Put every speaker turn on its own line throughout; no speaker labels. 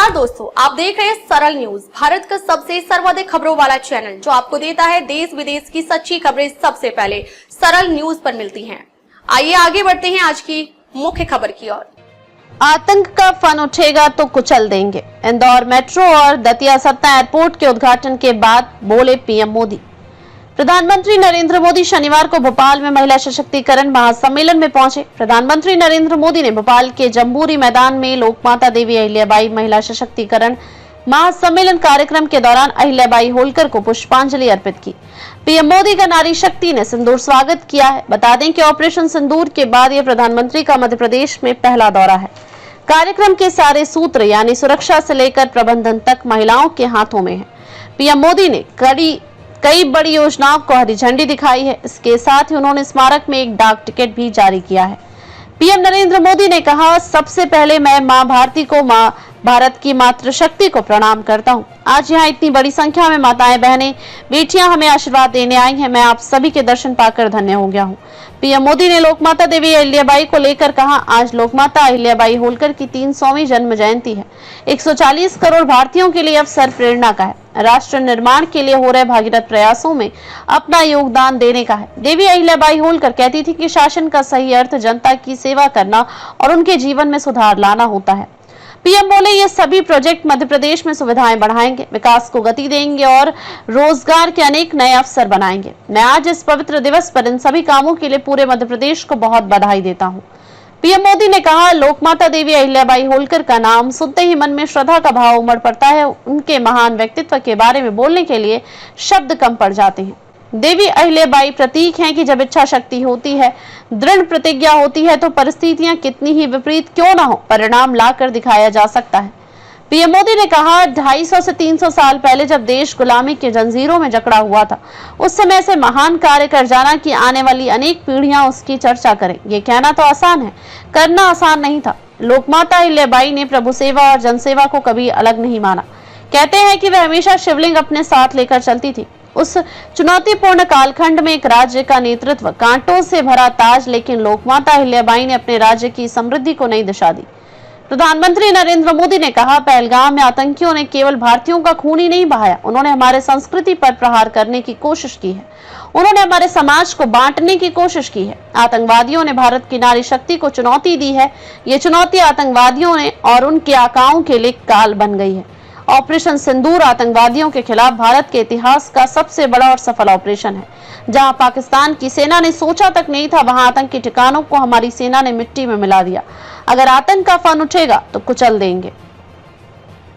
नमस्कार दोस्तों, आप देख रहे हैं सरल न्यूज, भारत का सबसे सर्वाधिक खबरों वाला चैनल जो आपको देता है देश विदेश की सच्ची खबरें सबसे पहले सरल न्यूज पर मिलती हैं। आइए आगे बढ़ते हैं आज की मुख्य खबर की ओर।
आतंक का फन उठेगा तो कुचल देंगे। इंदौर मेट्रो और दतिया सतना एयरपोर्ट के उद्घाटन के बाद बोले पीएम मोदी। प्रधानमंत्री नरेंद्र मोदी शनिवार को भोपाल में महिला सशक्तिकरण महासम्मेलन में पहुंचे। प्रधानमंत्री नरेंद्र मोदी ने भोपाल के जम्बूरी मैदान में लोकमाता देवी अहिल्याबाई महिला सशक्तिकरण महासम्मेलन कार्यक्रम के दौरान अहिल्याबाई होलकर को पुष्पांजलि अर्पित की। पीएम मोदी का नारी शक्ति ने सिंदूर स्वागत किया है। बता दें कि ऑपरेशन सिंदूर के बाद यह प्रधानमंत्री का मध्य प्रदेश में पहला दौरा है। कार्यक्रम के सारे सूत्र यानी सुरक्षा से लेकर प्रबंधन तक महिलाओं के हाथों में है। पीएम मोदी ने कई बड़ी योजनाओं को हरी झंडी दिखाई है। इसके साथ ही उन्होंने स्मारक में एक डाक टिकट भी जारी किया है। पीएम नरेंद्र मोदी ने कहा, सबसे पहले मैं मां भारती को, मां भारत की मातृशक्ति को प्रणाम करता हूं। आज यहाँ इतनी बड़ी संख्या में माताएं, बहनें, बेटियां हमें आशीर्वाद देने आई हैं। मैं आप सभी के दर्शन पाकर धन्य हो गया हूँ। पीएम मोदी ने लोकमाता देवी अहिल्याबाई को लेकर कहा, आज लोकमाता अहिल्याबाई होलकर की 300वीं जन्म जयंती है। 140 करोड़ भारतीयों के लिए अवसर प्रेरणा का है। राष्ट्र निर्माण के लिए हो रहे भागीरथ प्रयासों में अपना योगदान देने का है। देवी अहिल्याबाई होलकर कहती थी कि शासन का सही अर्थ जनता की सेवा करना और उनके जीवन में सुधार लाना होता है। पीएम बोले, ये सभी प्रोजेक्ट मध्य प्रदेश में सुविधाएं बढ़ाएंगे, विकास को गति देंगे और रोजगार के अनेक नए अवसर बनाएंगे। मैं आज इस पवित्र दिवस पर इन सभी कामों के लिए पूरे मध्य प्रदेश को बहुत बधाई देता हूं। पीएम मोदी ने कहा, लोकमाता देवी अहिल्याबाई होलकर का नाम सुनते ही मन में श्रद्धा का भाव उमड़ पड़ता है। उनके महान व्यक्तित्व के बारे में बोलने के लिए शब्द कम पड़ जाते हैं। देवी अहिल्याबाई प्रतीक हैं कि जब इच्छा शक्ति होती है, दृढ़ प्रतिज्ञा होती है तो परिस्थितियां कितनी ही विपरीत क्यों ना हो, परिणाम लाकर दिखाया जा सकता है। पीएम मोदी ने कहा, 250 से 300 साल पहले जब देश गुलामी के जंजीरों में जकड़ा हुआ था, उस समय से महान कार्य कर जाना कि आने वाली अनेक पीढ़ियां उसकी चर्चा करें। ये कहना तो आसान है, करना आसान नहीं था। लोकमाता अहिल्याबाई ने प्रभु सेवा और जनसेवा को कभी अलग नहीं माना। कहते हैं कि वह हमेशा शिवलिंग अपने साथ लेकर चलती थी। उस चुनौतीपूर्ण कालखंड में एक राज्य का नेतृत्व, कांटों से भरा ताज, लेकिन लोकमाता अहिल्याबाई ने अपने राज्य की समृद्धि को नई दिशा दी। प्रधानमंत्री नरेंद्र मोदी ने कहा, पहलगाम में आतंकियों ने केवल भारतीयों का खून ही नहीं बहाया, उन्होंने हमारे संस्कृति पर प्रहार करने की कोशिश की है। उन्होंने हमारे समाज को बांटने की कोशिश की है। आतंकवादियों ने भारत की नारी शक्ति को चुनौती दी है। ये चुनौती आतंकवादियों ने और उनके आकाओं के लिए काल बन गई है। ऑपरेशन सिंदूर आतंकवादियों के खिलाफ भारत के इतिहास का सबसे बड़ा और सफल ऑपरेशन है। जहां पाकिस्तान की सेना ने सोचा तक नहीं था, वहां आतंकी ठिकानों को हमारी सेना ने मिट्टी में मिला दिया। अगर आतंक का फन उठेगा तो कुचल देंगे।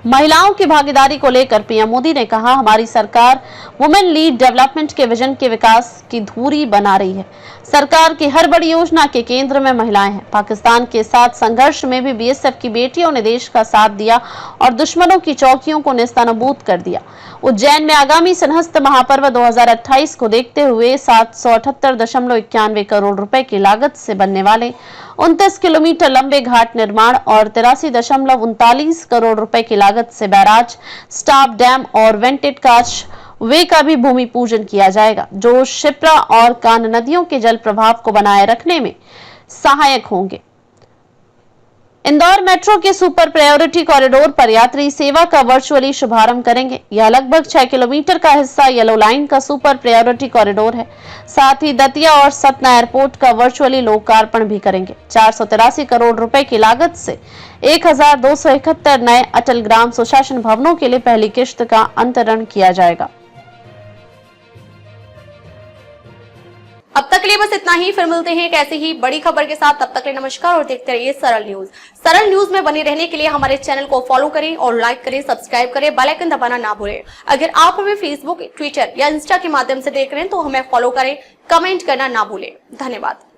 महिलाओं की भागीदारी को लेकर पीएम मोदी ने कहा, हमारी सरकार वुमेन लीड डेवलपमेंट के विजन के विकास की धुरी बना रही है। सरकार की हर बड़ी योजना के केंद्र में महिलाएं हैं। पाकिस्तान के साथ संघर्ष में भी बीएसएफ की बेटियों ने देश का साथ दिया और दुश्मनों की चौकियों को नेस्तनाबूद कर दिया। उज्जैन में आगामी सिंहस्थ महापर्व 2028 को देखते हुए 778.91 करोड़ रुपए की लागत से बनने वाले 29 किलोमीटर लंबे घाट निर्माण और 83.39 करोड़ रुपए की लागत से बैराज, स्टाफ डैम और वेंटेड काच वे का भी भूमि पूजन किया जाएगा, जो शिप्रा और कान नदियों के जल प्रवाह को बनाए रखने में सहायक होंगे। इंदौर मेट्रो के सुपर प्रायोरिटी कॉरिडोर पर यात्री सेवा का वर्चुअली शुभारंभ करेंगे। यह लगभग 6 किलोमीटर का हिस्सा येलो लाइन का सुपर प्रायोरिटी कॉरिडोर है। साथ ही दतिया और सतना एयरपोर्ट का वर्चुअली लोकार्पण भी करेंगे। 483 करोड़ रुपए की लागत से 1271 नए अटल ग्राम सुशासन भवनों के लिए पहली किश्त का अंतरण किया जाएगा।
अब तक के लिए बस इतना ही, फिर मिलते हैं एक ऐसी ही बड़ी खबर के साथ। तब तक के लिए नमस्कार और देखते रहिए सरल न्यूज। सरल न्यूज में बने रहने के लिए हमारे चैनल को फॉलो करें और लाइक करें, सब्सक्राइब करें, बेल आइकन दबाना ना भूलें। अगर आप हमें फेसबुक, ट्विटर या इंस्टा के माध्यम से देख रहे हैं तो हमें फॉलो करें, कमेंट करना ना भूलें। धन्यवाद।